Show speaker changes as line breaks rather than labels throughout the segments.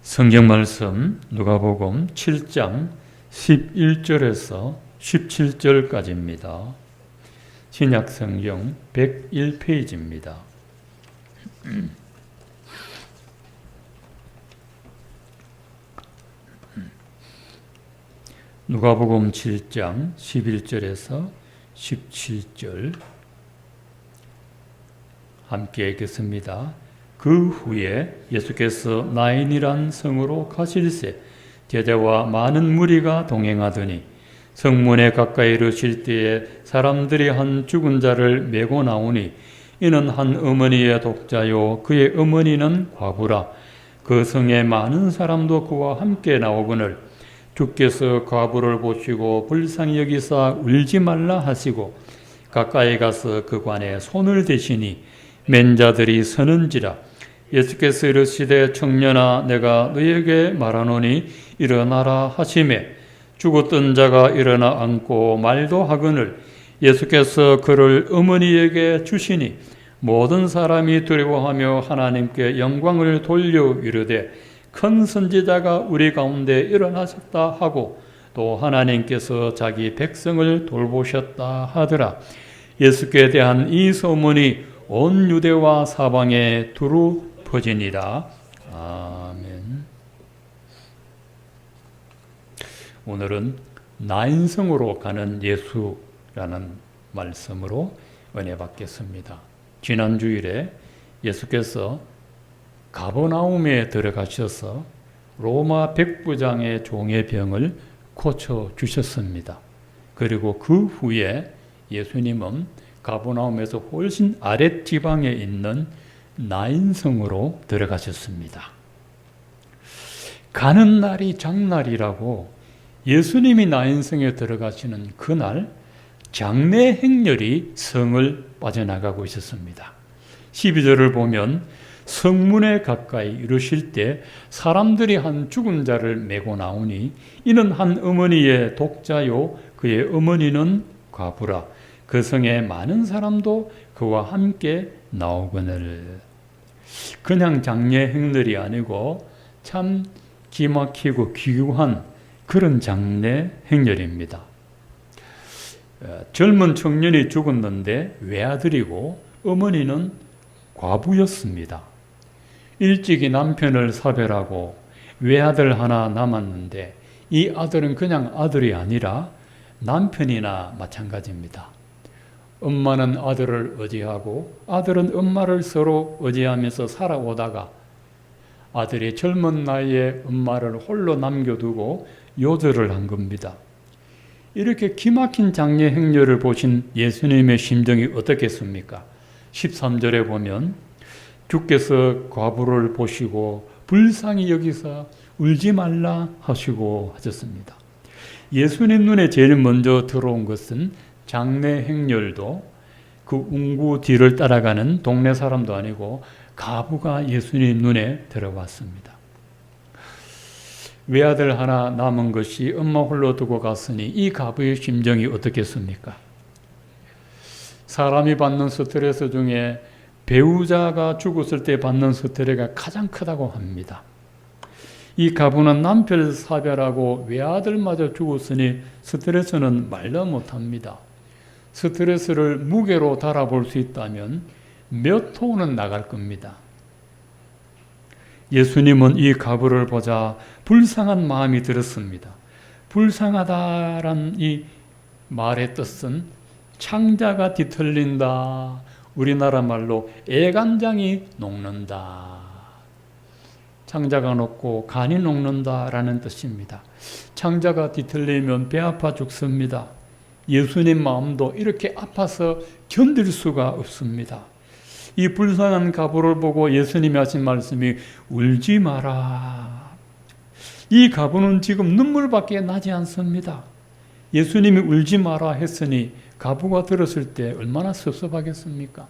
성경 말씀 누가복음 7장 11절에서 17절까지입니다. 신약 성경 101페이지입니다. 누가복음 7장 11절에서 17절 함께 읽겠습니다. 그 후에 예수께서 나인이란 성으로 가실새 제자와 많은 무리가 동행하더니 성문에 가까이 이르실 때에 사람들이 한 죽은 자를 메고 나오니 이는 한 어머니의 독자요 그의 어머니는 과부라. 그 성에 많은 사람도 그와 함께 나오거늘 주께서 과부를 보시고 불쌍히 여기사 울지 말라 하시고 가까이 가서 그 관에 손을 대시니 맨 자들이 서는지라. 예수께서 이르시되 청년아 내가 너에게 말하노니 일어나라 하시매 죽었던 자가 일어나 앉고 말도 하거늘 예수께서 그를 어머니에게 주시니 모든 사람이 두려워하며 하나님께 영광을 돌려 이르되 큰 선지자가 우리 가운데 일어나셨다 하고 또 하나님께서 자기 백성을 돌보셨다 하더라. 예수께 대한 이 소문이 온 유대와 사방에 두루 퍼지니라. 아멘. 오늘은 나인성으로 가는 예수라는 말씀으로 은혜 받겠습니다. 지난 주일에 예수께서 가버나움에 들어가셔서 로마 백부장의 종의 병을 고쳐주셨습니다. 그리고 그 후에 예수님은 가버나움에서 훨씬 아랫지방에 있는 나인성으로 들어가셨습니다. 가는 날이 장날이라고 예수님이 나인성에 들어가시는 그날 장례 행렬이 성을 빠져나가고 있었습니다. 12절을 보면 성문에 가까이 이르실 때 사람들이 한 죽은 자를 메고 나오니 이는 한 어머니의 독자요 그의 어머니는 과부라. 그 성에 많은 사람도 그와 함께 나오거늘. 그냥 장례 행렬이 아니고 참 기막히고 귀한 그런 장례 행렬입니다. 젊은 청년이 죽었는데 외아들이고 어머니는 과부였습니다. 일찍이 남편을 사별하고 외아들 하나 남았는데 이 아들은 그냥 아들이 아니라 남편이나 마찬가지입니다. 엄마는 아들을 의지하고 아들은 엄마를 서로 의지하면서 살아오다가 아들이 젊은 나이에 엄마를 홀로 남겨두고 요절을 한 겁니다. 이렇게 기막힌 장례 행렬을 보신 예수님의 심정이 어떻겠습니까? 13절에 보면 주께서 과부를 보시고 불쌍히 여기사 울지 말라 하시고 하셨습니다. 예수님 눈에 제일 먼저 들어온 것은 장례 행렬도 그 운구 뒤를 따라가는 동네 사람도 아니고 과부가 예수님 눈에 들어왔습니다. 외아들 하나 남은 것이 엄마 홀로 두고 갔으니 이 과부의 심정이 어떻겠습니까? 사람이 받는 스트레스 중에 배우자가 죽었을 때 받는 스트레스가 가장 크다고 합니다. 이 과부는 남편을 사별하고 외아들마저 죽었으니 스트레스는 말도 못합니다. 스트레스를 무게로 달아볼 수 있다면 몇 톤은 나갈 겁니다. 예수님은 이 과부를 보자 불쌍한 마음이 들었습니다. 불쌍하다란 이 말의 뜻은 창자가 뒤틀린다. 우리나라 말로 애간장이 녹는다. 창자가 녹고 간이 녹는다라는 뜻입니다. 창자가 뒤틀리면 배 아파 죽습니다. 예수님 마음도 이렇게 아파서 견딜 수가 없습니다. 이 불쌍한 과부를 보고 예수님이 하신 말씀이 울지 마라. 이 과부는 지금 눈물밖에 나지 않습니다. 예수님이 울지 마라 했으니 과부가 들었을 때 얼마나 섭섭하겠습니까?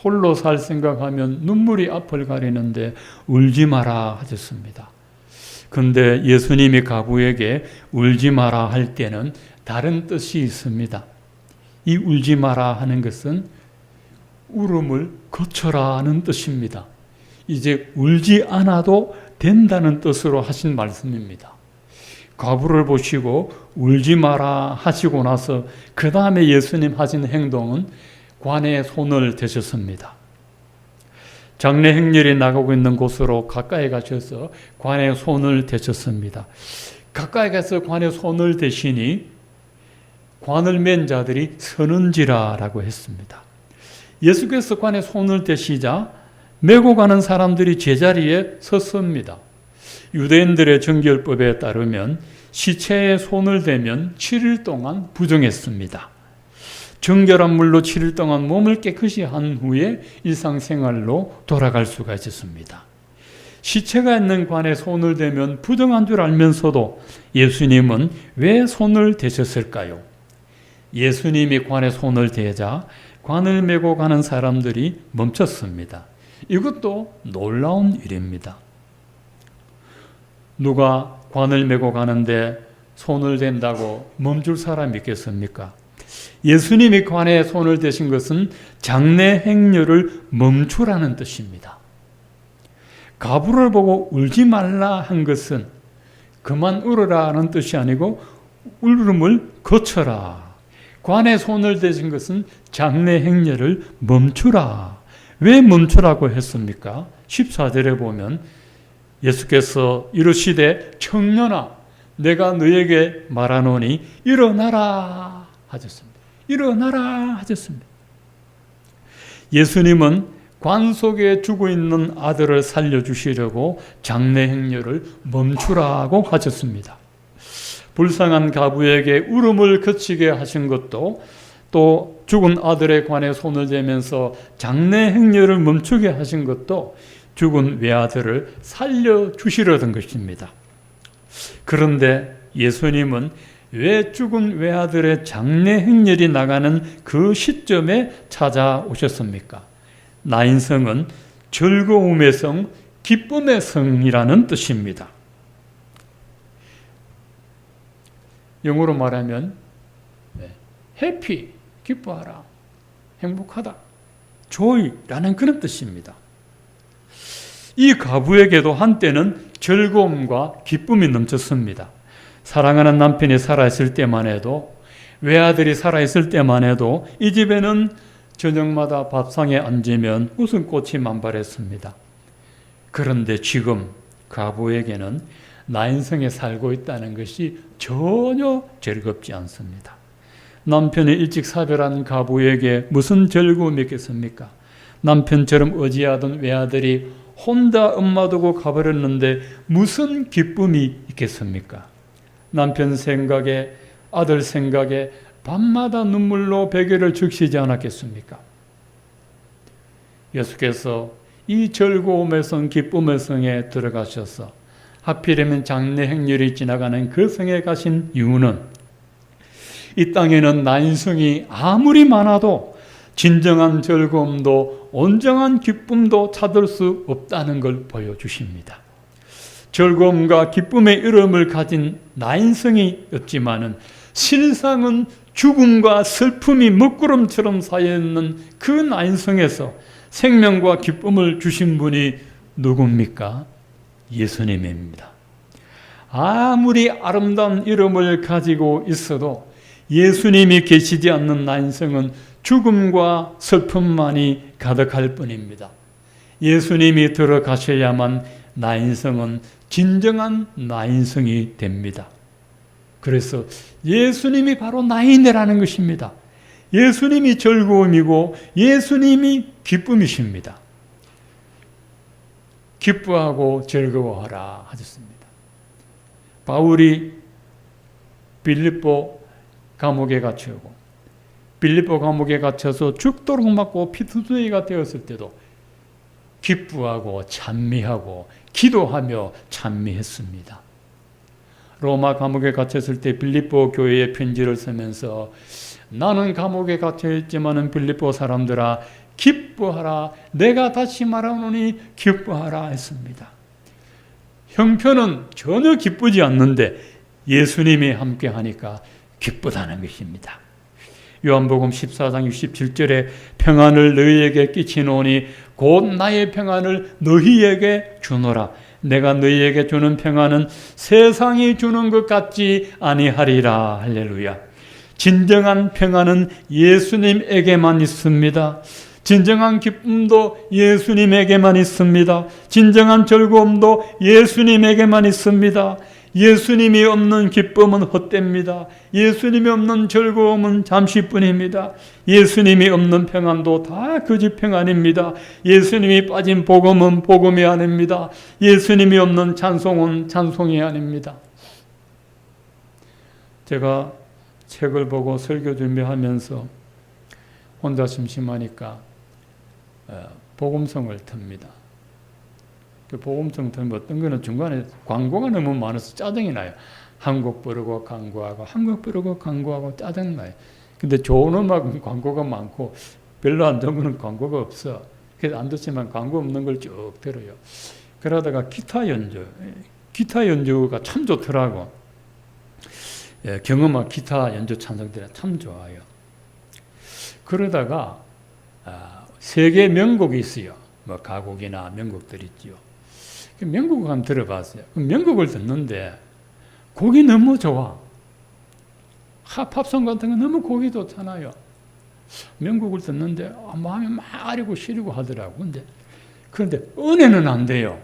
홀로 살 생각하면 눈물이 앞을 가리는데 울지 마라 하셨습니다. 그런데 예수님이 과부에게 울지 마라 할 때는 다른 뜻이 있습니다. 이 울지 마라 하는 것은 울음을 거쳐라 하는 뜻입니다. 이제 울지 않아도 된다는 뜻으로 하신 말씀입니다. 과부를 보시고 울지 마라 하시고 나서 그 다음에 예수님 하신 행동은 관에 손을 대셨습니다. 장례 행렬이 나가고 있는 곳으로 가까이 가셔서 관에 손을 대셨습니다. 가까이 가서 관에 손을 대시니 관을 맨 자들이 서는지라라고 했습니다. 예수께서 관에 손을 대시자 메고 가는 사람들이 제자리에 섰습니다. 유대인들의 정결법에 따르면 시체에 손을 대면 7일 동안 부정했습니다. 정결한 물로 7일 동안 몸을 깨끗이 한 후에 일상생활로 돌아갈 수가 있었습니다. 시체가 있는 관에 손을 대면 부정한 줄 알면서도 예수님은 왜 손을 대셨을까요? 예수님이 관에 손을 대자 관을 메고 가는 사람들이 멈췄습니다. 이것도 놀라운 일입니다. 누가 관을 메고 가는데 손을 댄다고 멈출 사람이 있겠습니까? 예수님이 관에 손을 대신 것은 장례 행렬을 멈추라는 뜻입니다. 가부를 보고 울지 말라 한 것은 그만 울어라는 뜻이 아니고 울음을 거쳐라. 관에 손을 대신 것은 장례 행렬을 멈추라. 왜 멈추라고 했습니까? 14절에 보면 예수께서 이르시되 청년아 내가 너에게 말하노니 일어나라 하셨습니다. 일어나라 하셨습니다. 예수님은 관 속에 죽어 있는 아들을 살려주시려고 장례 행렬을 멈추라고 하셨습니다. 불쌍한 가부에게 울음을 그치게 하신 것도 또 죽은 아들의 관에 손을 대면서 장례 행렬을 멈추게 하신 것도 죽은 외아들을 살려주시려던 것입니다. 그런데 예수님은 왜 죽은 외아들의 장례 행렬이 나가는 그 시점에 찾아오셨습니까? 나인성은 즐거움의 성, 기쁨의 성이라는 뜻입니다. 영어로 말하면 해피, 기뻐하라, 행복하다, joy라는 그런 뜻입니다. 이 가부에게도 한때는 즐거움과 기쁨이 넘쳤습니다. 사랑하는 남편이 살아있을 때만 해도, 외아들이 살아있을 때만 해도 이 집에는 저녁마다 밥상에 앉으면 웃음꽃이 만발했습니다. 그런데 지금 가부에게는 나인성에 살고 있다는 것이 전혀 즐겁지 않습니다. 남편이 일찍 사별한 가부에게 무슨 즐거움이 있겠습니까? 남편처럼 의지하던 외아들이 혼자 엄마 두고 가버렸는데 무슨 기쁨이 있겠습니까? 남편 생각에, 아들 생각에 밤마다 눈물로 베개를 적시지 않았겠습니까? 예수께서 이 즐거움의 성, 기쁨의 성에 들어가셔서 하필이면 장례 행렬이 지나가는 그 성에 가신 이유는 이 땅에는 나인성이 아무리 많아도 진정한 즐거움도 온전한 기쁨도 찾을 수 없다는 걸 보여주십니다. 즐거움과 기쁨의 이름을 가진 나인성이 없지만은 실상은 죽음과 슬픔이 먹구름처럼 쌓여있는 그 나인성에서 생명과 기쁨을 주신 분이 누굽니까? 예수님입니다. 아무리 아름다운 이름을 가지고 있어도 예수님이 계시지 않는 나인성은 죽음과 슬픔만이 가득할 뿐입니다. 예수님이 들어가셔야만 나인성은 진정한 나인성이 됩니다. 그래서 예수님이 바로 나인이라는 것입니다. 예수님이 즐거움이고 예수님이 기쁨이십니다. 기뻐하고 즐거워하라 하셨습니다. 바울이 빌립보 감옥에 갇히고 빌립보 감옥에 갇혀서 죽도록 맞고 피투성이가 되었을 때도 기뻐하고 찬미하고 기도하며 찬미했습니다. 로마 감옥에 갇혔을 때 빌립보 교회에 편지를 쓰면서 나는 감옥에 갇혀있지만 빌립보 사람들아 기뻐하라, 내가 다시 말하노니 기뻐하라 했습니다. 형편은 전혀 기쁘지 않는데 예수님이 함께 하니까 기쁘다는 것입니다. 요한복음 14장 67절에 평안을 너희에게 끼치노니 곧 나의 평안을 너희에게 주노라. 내가 너희에게 주는 평안은 세상이 주는 것 같지 아니하리라. 할렐루야. 진정한 평안은 예수님에게만 있습니다. 진정한 기쁨도 예수님에게만 있습니다. 진정한 즐거움도 예수님에게만 있습니다. 예수님이 없는 기쁨은 헛됩니다. 예수님이 없는 즐거움은 잠시뿐입니다. 예수님이 없는 평안도 다 거짓 평안입니다. 예수님이 빠진 복음은 복음이 아닙니다. 예수님이 없는 찬송은 찬송이 아닙니다. 제가 책을 보고 설교 준비하면서 혼자 심심하니까 복음성을 틉니다. 그 복음성 틀면 어떤 거는 중간에 광고가 너무 많아서 짜증이 나요. 한국 부르고 광고하고 한국 부르고 광고하고 짜증나요. 근데 좋은 음악은 광고가 많고 별로 안 좋은 거는 광고가 없어. 그래서 안 듣지만 광고 없는 걸 쭉 들어요. 그러다가 기타 연주가 참 좋더라고. 경음악 기타 연주 찬송들이 참 좋아요. 그러다가 세계 명곡이 있어요. 뭐 가곡이나 명곡들 있지요. 명곡을 한번 들어봤어요. 명곡을 듣는데 곡이 너무 좋아. 팝송 같은 거 너무 곡이 좋잖아요. 명곡을 듣는데 마음이 막 아리고 시리고 하더라고. 그런데 은혜는 안 돼요.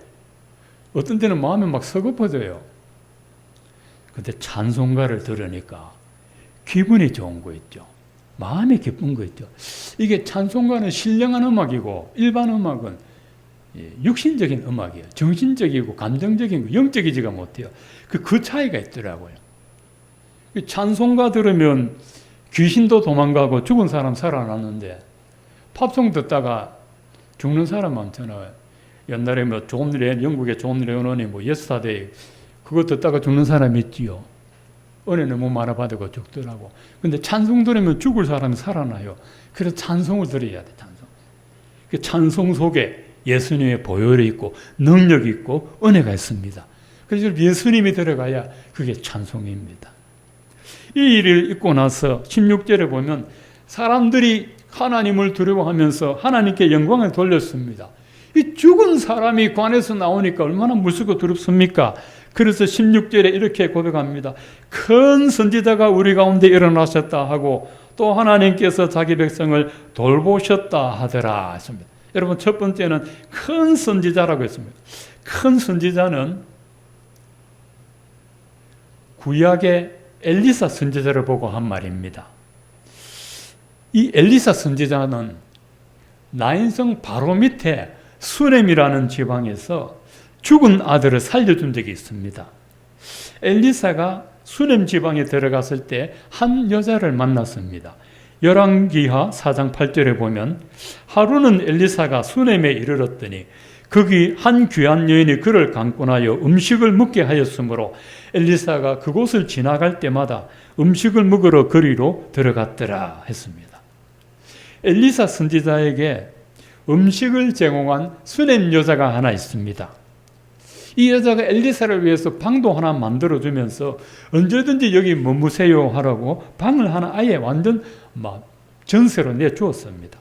어떤 때는 마음이 막 서글퍼져요. 근데 찬송가를 들으니까 기분이 좋은 거 있죠. 마음이 기쁜 거 있죠. 이게 찬송가는 신령한 음악이고 일반 음악은 육신적인 음악이에요. 정신적이고 감정적인 거, 영적이지가 못해요. 그 차이가 있더라고요. 찬송가 들으면 귀신도 도망가고 죽은 사람 살아났는데 팝송 듣다가 죽는 사람 많잖아요. 옛날에 뭐 영국의 존 레논이 뭐 예스터데이 그거 듣다가 죽는 사람이 있지요. 은혜 너무 많아 받고 죽더라고. 근데 찬송 들으면 죽을 사람이 살아나요. 그래서 찬송을 들어야 돼. 그 찬송 속에 예수님의 보혈이 있고 능력이 있고 은혜가 있습니다. 그래서 예수님이 들어가야 그게 찬송입니다. 이 일을 읽고 나서 16절에 보면 사람들이 하나님을 두려워하면서 하나님께 영광을 돌렸습니다. 이 죽은 사람이 관에서 나오니까 얼마나 무섭고 두렵습니까? 그래서 16절에 이렇게 고백합니다. 큰 선지자가 우리 가운데 일어나셨다 하고 또 하나님께서 자기 백성을 돌보셨다 하더라 했습니다. 여러분 첫 번째는 큰 선지자라고 했습니다. 큰 선지자는 구약의 엘리사 선지자를 보고 한 말입니다. 이 엘리사 선지자는 나인성 바로 밑에 수넴이라는 지방에서 죽은 아들을 살려준 적이 있습니다. 엘리사가 수넴 지방에 들어갔을 때 한 여자를 만났습니다. 열왕기하 4장 8절에 보면 하루는 엘리사가 수넴에 이르렀더니 거기 한 귀한 여인이 그를 강권하여 음식을 먹게 하였으므로 엘리사가 그곳을 지나갈 때마다 음식을 먹으러 거리로 들어갔더라 했습니다. 엘리사 선지자에게 음식을 제공한 수넴 여자가 하나 있습니다. 이 여자가 엘리사를 위해서 방도 하나 만들어주면서 언제든지 여기 머무세요 하라고 방을 하나 아예 완전 전세로 내주었습니다.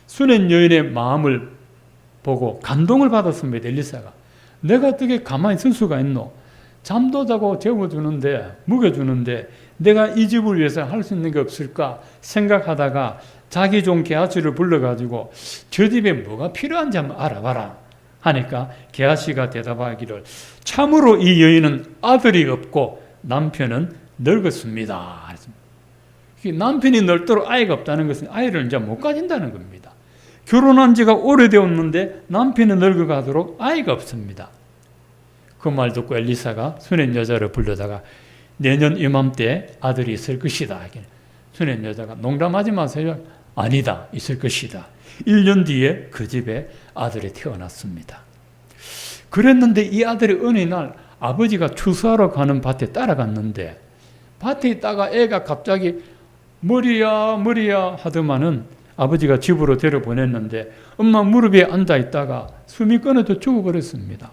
수넴 여인의 마음을 보고 감동을 받았습니다. 엘리사가. 내가 어떻게 가만히 있을 수가 있노? 잠도 자고 재워주는데 먹여주는데 내가 이 집을 위해서 할 수 있는 게 없을까 생각하다가 자기 종 게하시를 불러가지고 저 집에 뭐가 필요한지 한번 알아봐라 하니까 게하시가 대답하기를 참으로 이 여인은 아들이 없고 남편은 늙었습니다. 남편이 늙도록 아이가 없다는 것은 아이를 이제 못 가진다는 겁니다. 결혼한 지가 오래되었는데 남편이 늙어가도록 아이가 없습니다. 그 말 듣고 엘리사가 수넴 여자를 불러다가 내년 이맘때 아들이 있을 것이다. 수넴 여자가 농담하지 마세요. 아니다. 있을 것이다. 1년 뒤에 그 집에 아들이 태어났습니다. 그랬는데 이 아들이 어느 날 아버지가 추수하러 가는 밭에 따라갔는데 밭에 있다가 애가 갑자기 머리야 하더만은 아버지가 집으로 데려보냈는데 엄마 무릎에 앉아있다가 숨이 끊어져 죽어버렸습니다.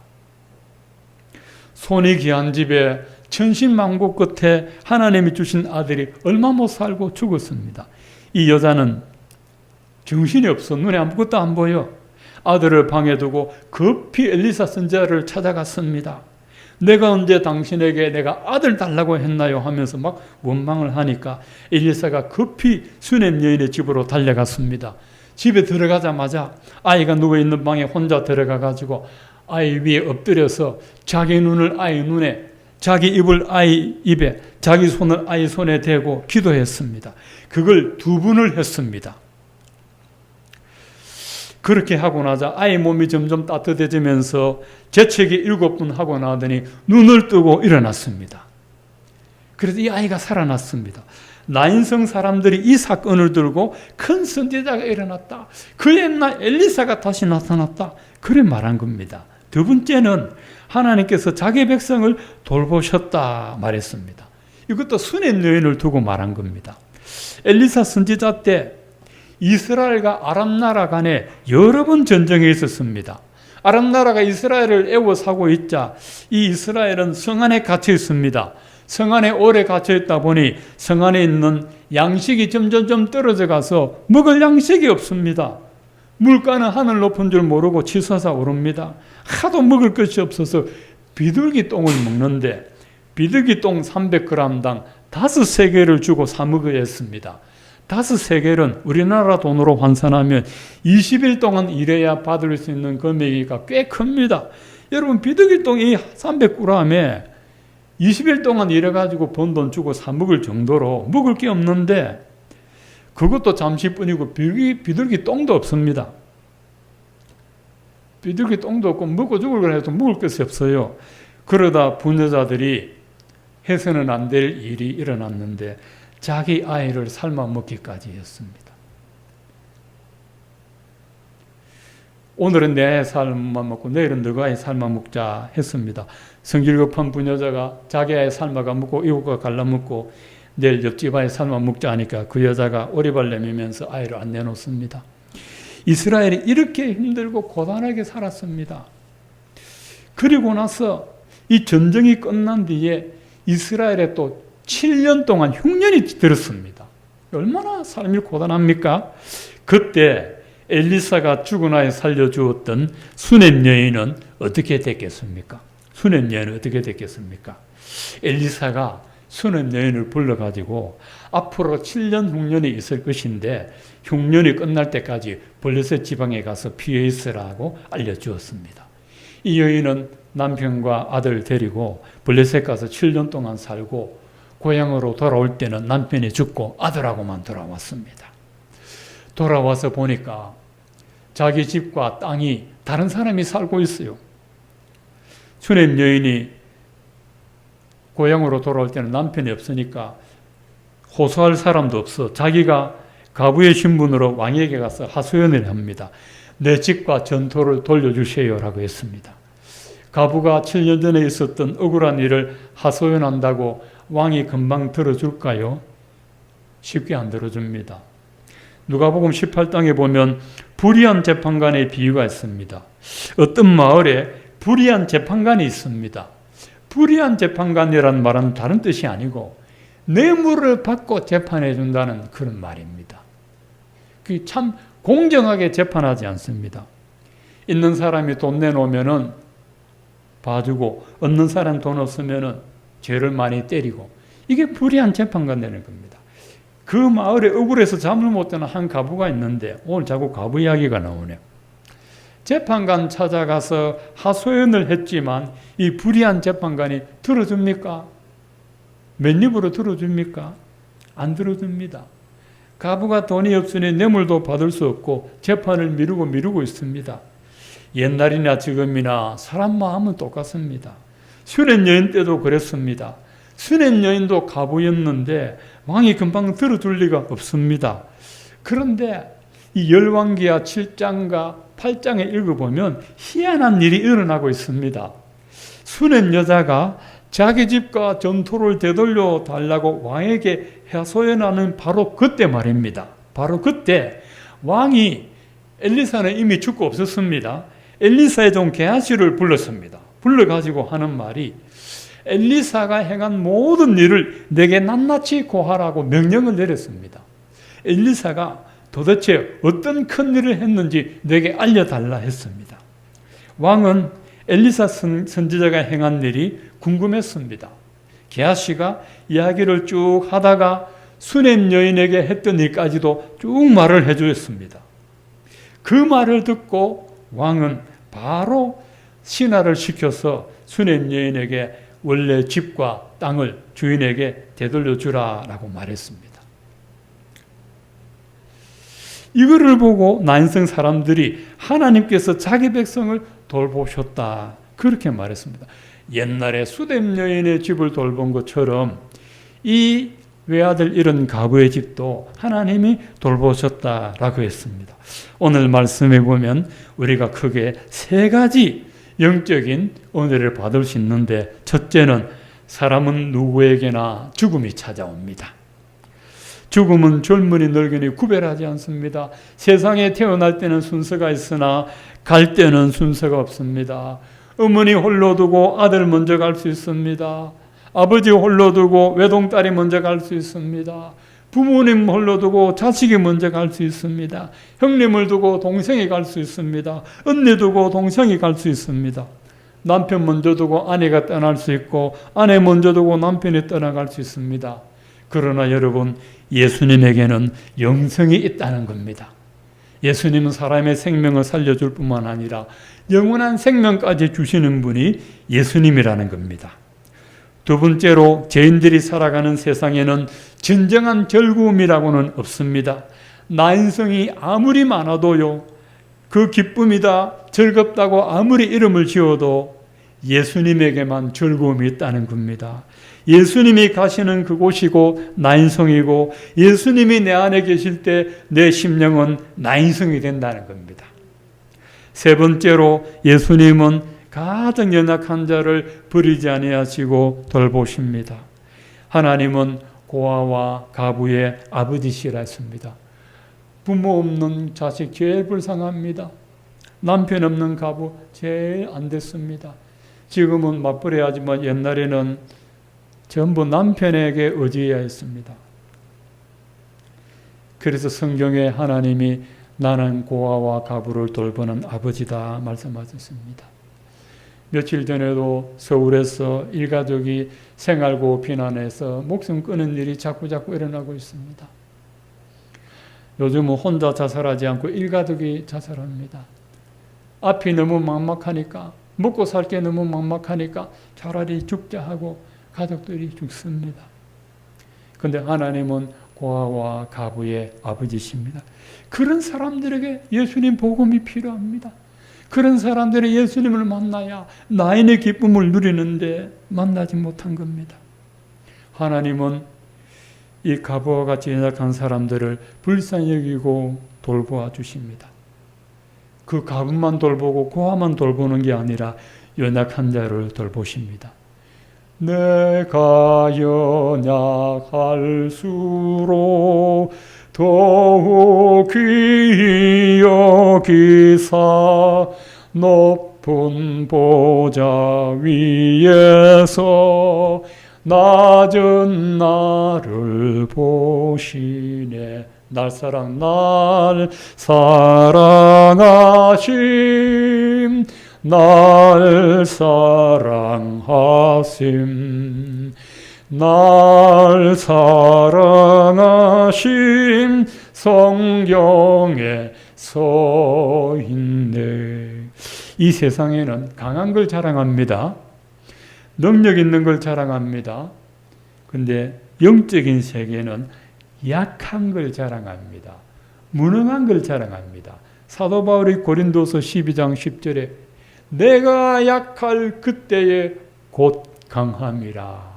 손이 귀한 집에 천신만고 끝에 하나님이 주신 아들이 얼마 못 살고 죽었습니다. 이 여자는 정신이 없어. 눈에 아무것도 안 보여. 아들을 방에 두고 급히 엘리사 선지자를 찾아갔습니다. 내가 언제 당신에게 내가 아들 달라고 했나요? 하면서 막 원망을 하니까 엘리사가 급히 수넴 여인의 집으로 달려갔습니다. 집에 들어가자마자 아이가 누워있는 방에 혼자 들어가가지고 아이 위에 엎드려서 자기 눈을 아이 눈에, 자기 입을 아이 입에, 자기 손을 아이 손에 대고 기도했습니다. 그걸 2번을 했습니다. 그렇게 하고 나자 아이 몸이 점점 따뜻해지면서 재채기 7번 하고 나더니 눈을 뜨고 일어났습니다. 그래서 이 아이가 살아났습니다. 나인성 사람들이 이 사건을 들고 큰 선지자가 일어났다. 그 옛날 엘리사가 다시 나타났다. 그래 말한 겁니다. 2번째는 하나님께서 자기 백성을 돌보셨다 말했습니다. 이것도 수넴 여인을 두고 말한 겁니다. 엘리사 선지자 때 이스라엘과 아람 나라 간에 여러 번 전쟁이 있었습니다. 아람 나라가 이스라엘을 애워사고 있자 이 이스라엘은 성 안에 갇혀 있습니다. 성 안에 오래 갇혀 있다 보니 성 안에 있는 양식이 점점점 떨어져 가서 먹을 양식이 없습니다. 물가는 하늘 높은 줄 모르고 치솟아 오릅니다. 하도 먹을 것이 없어서 비둘기 똥을 먹는데 비둘기 똥 300g당 5세겔을 주고 사 먹어야 했습니다. 5세겔은 우리나라 돈으로 환산하면 20일 동안 일해야 받을 수 있는 금액이 꽤 큽니다. 여러분 비둘기 똥이 300g에 20일 동안 일해가지고 번 돈 주고 사 먹을 정도로 먹을 게 없는데 그것도 잠시뿐이고 비둘기 똥도 없습니다. 비둘기 똥도 없고 먹고 죽을 걸 해도 먹을 것이 없어요. 그러다 부녀자들이 해서는 안 될 일이 일어났는데 자기 아이를 삶아 먹기까지 했습니다. 오늘은 내 아이 삶아 먹고 내일은 너가 아이 삶아 먹자 했습니다. 성질 급한 부녀자가 자기 아이 삶아가 먹고 이웃과 갈라먹고 내일 옆집 아이 삶아 먹자 하니까 그 여자가 오리발 내밀면서 아이를 안 내놓습니다. 이스라엘이 이렇게 힘들고 고단하게 살았습니다. 그리고 나서 이 전쟁이 끝난 뒤에 이스라엘에 또 7년 동안 흉년이 들었습니다. 얼마나 삶이 고단합니까? 그때 엘리사가 죽은 아이 살려주었던 수넴 여인은 어떻게 됐겠습니까? 수넴 여인은 어떻게 됐겠습니까? 엘리사가 수넴 여인을 불러가지고 앞으로 7년 흉년이 있을 것인데 흉년이 끝날 때까지 블레셋 지방에 가서 피해 있으라고 알려주었습니다. 이 여인은 남편과 아들 데리고 블레셋 가서 7년 동안 살고 고향으로 돌아올 때는 남편이 죽고 아들하고만 돌아왔습니다. 돌아와서 보니까 자기 집과 땅이 다른 사람이 살고 있어요. 수넴 여인이 고향으로 돌아올 때는 남편이 없으니까 호소할 사람도 없어 자기가 가부의 신분으로 왕에게 가서 하소연을 합니다. 내 집과 전토를 돌려주세요라고 했습니다. 가부가 7년 전에 있었던 억울한 일을 하소연한다고 왕이 금방 들어줄까요? 쉽게 안 들어줍니다. 누가복음 18장에 보면 불의한 재판관의 비유가 있습니다. 어떤 마을에 불의한 재판관이 있습니다. 불의한 재판관이라는 말은 다른 뜻이 아니고 뇌물을 받고 재판해 준다는 그런 말입니다. 그 참 공정하게 재판하지 않습니다. 있는 사람이 돈 내놓으면은 봐주고 없는 사람 돈 없으면은 죄를 많이 때리고 이게 불의한 재판관 되는 겁니다. 그 마을에 억울해서 잠을 못 자는 한 가부가 있는데 오늘 자꾸 가부 이야기가 나오네요. 재판관 찾아가서 하소연을 했지만 이 불의한 재판관이 들어줍니까? 맨입으로 들어줍니까? 안 들어줍니다. 가부가 돈이 없으니 뇌물도 받을 수 없고 재판을 미루고 있습니다. 옛날이나 지금이나 사람 마음은 똑같습니다. 수넴 여인 때도 그랬습니다. 수넴 여인도 가부였는데 왕이 금방 들어줄 리가 없습니다. 그런데 이 열왕기하 7장과 8장에 읽어보면 희한한 일이 일어나고 있습니다. 수넴 여자가 자기 집과 전토를 되돌려 달라고 왕에게 하소연하는 바로 그때 말입니다. 바로 그때 왕이 엘리사는 이미 죽고 없었습니다. 엘리사의 종 게하시를 불렀습니다. 불러가지고 하는 말이 엘리사가 행한 모든 일을 내게 낱낱이 고하라고 명령을 내렸습니다. 엘리사가 도대체 어떤 큰 일을 했는지 내게 알려달라 했습니다. 왕은 엘리사 선지자가 행한 일이 궁금했습니다. 게하시가 이야기를 쭉 하다가 수넴 여인에게 했던 일까지도 쭉 말을 해주었습니다. 그 말을 듣고 왕은 바로 신하를 시켜서 수넴 여인에게 원래 집과 땅을 주인에게 되돌려 주라라고 말했습니다. 이거를 보고 난성 사람들이 하나님께서 자기 백성을 돌보셨다 그렇게 말했습니다. 옛날에 수뎀 여인의 집을 돌본 것처럼 이 외아들 잃은 과부의 집도 하나님이 돌보셨다라고 했습니다. 오늘 말씀해 보면 우리가 크게 세 가지 영적인 은혜를 받을 수 있는데, 첫째는 사람은 누구에게나 죽음이 찾아옵니다. 죽음은 젊은이 늙은이 구별하지 않습니다. 세상에 태어날 때는 순서가 있으나 갈 때는 순서가 없습니다. 어머니 홀로 두고 아들 먼저 갈 수 있습니다. 아버지 홀로 두고 외동딸이 먼저 갈 수 있습니다. 부모님 홀로 두고 자식이 먼저 갈 수 있습니다. 형님을 두고 동생이 갈 수 있습니다. 언니 두고 동생이 갈 수 있습니다. 남편 먼저 두고 아내가 떠날 수 있고 아내 먼저 두고 남편이 떠나갈 수 있습니다. 그러나 여러분, 예수님에게는 영생이 있다는 겁니다. 예수님은 사람의 생명을 살려줄 뿐만 아니라 영원한 생명까지 주시는 분이 예수님이라는 겁니다. 두 번째로, 죄인들이 살아가는 세상에는 진정한 즐거움이라고는 없습니다. 난성이 아무리 많아도요, 그 기쁨이다, 즐겁다고 아무리 이름을 지어도 예수님에게만 즐거움이 있다는 겁니다. 예수님이 가시는 그곳이고 나인성이고, 예수님이 내 안에 계실 때 내 심령은 나인성이 된다는 겁니다. 세 번째로, 예수님은 가장 연약한 자를 버리지 아니하시고 돌보십니다. 하나님은 고아와 가부의 아버지시라 했습니다. 부모 없는 자식 제일 불쌍합니다. 남편 없는 가부 제일 안 됐습니다. 지금은 맞벌이하지만 옛날에는 전부 남편에게 의지해야 했습니다. 그래서 성경에 하나님이 나는 고아와 가부를 돌보는 아버지다 말씀하셨습니다. 며칠 전에도 서울에서 일가족이 생활고 비난해서 목숨 끊은 일이 자꾸 일어나고 있습니다. 요즘은 혼자 자살하지 않고 일가족이 자살합니다. 앞이 너무 막막하니까, 먹고 살 게 너무 막막하니까 차라리 죽자 하고 가족들이 죽습니다. 그런데 하나님은 고아와 가부의 아버지십니다. 그런 사람들에게 예수님 복음이 필요합니다. 그런 사람들이 예수님을 만나야 나인의 기쁨을 누리는데 만나지 못한 겁니다. 하나님은 이 가부와 같이 연약한 사람들을 불쌍히 여기고 돌보아 주십니다. 그 가부만 돌보고 고아만 돌보는 게 아니라 연약한 자를 돌보십니다. 내가 연약할수록 더욱 귀히 여기사 높은 보좌 위에서 낮은 나를 보시네. 날 사랑하심, 날 사랑하심, 날 사랑하심 성경에 서 있네. 이 세상에는 강한 걸 자랑합니다. 능력 있는 걸 자랑합니다. 근데 영적인 세계는 약한 걸 자랑합니다. 무능한 걸 자랑합니다. 사도 바울이 고린도서 12장 10절에 내가 약할 그때에 곧 강함이라.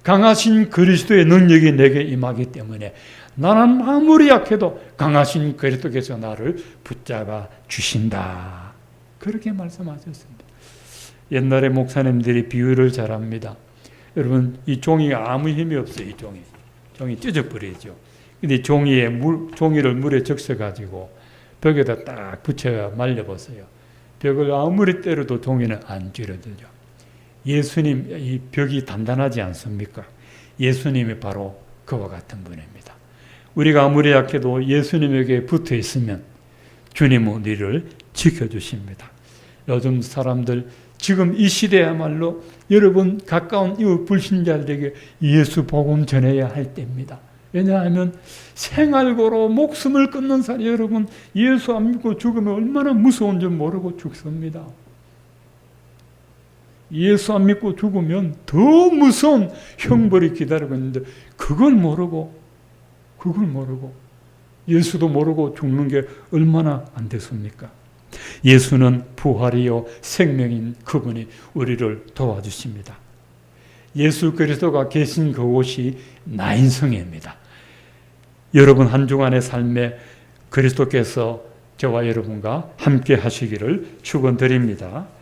강하신 그리스도의 능력이 내게 임하기 때문에 나는 아무리 약해도 강하신 그리스도께서 나를 붙잡아 주신다. 그렇게 말씀하셨습니다. 옛날에 목사님들이 비유를 잘합니다. 여러분, 이 종이가 아무 힘이 없어요. 이 종이 찢어버리죠. 근데 종이를 물에 적셔가지고 벽에다 딱 붙여 말려보세요. 벽을 아무리 때려도 종이는 안 찌러지죠. 예수님, 이 벽이 단단하지 않습니까? 예수님이 바로 그와 같은 분입니다. 우리가 아무리 약해도 예수님에게 붙어 있으면 주님은 우리를 지켜주십니다. 요즘 사람들 지금 이 시대야말로 여러분 가까운 이웃 불신자들에게 예수 복음 전해야 할 때입니다. 왜냐하면 생활고로 목숨을 끊는 사람, 여러분 예수 안 믿고 죽으면 얼마나 무서운 줄 모르고 죽습니다. 예수 안 믿고 죽으면 더 무서운 형벌이 기다리고 있는데 그걸 모르고 예수도 모르고 죽는 게 얼마나 안 됐습니까? 예수는 부활이요 생명인 그분이 우리를 도와주십니다. 예수 그리스도가 계신 그곳이 나인성입니다. 여러분 한 주간의 삶에 그리스도께서 저와 여러분과 함께 하시기를 축원드립니다.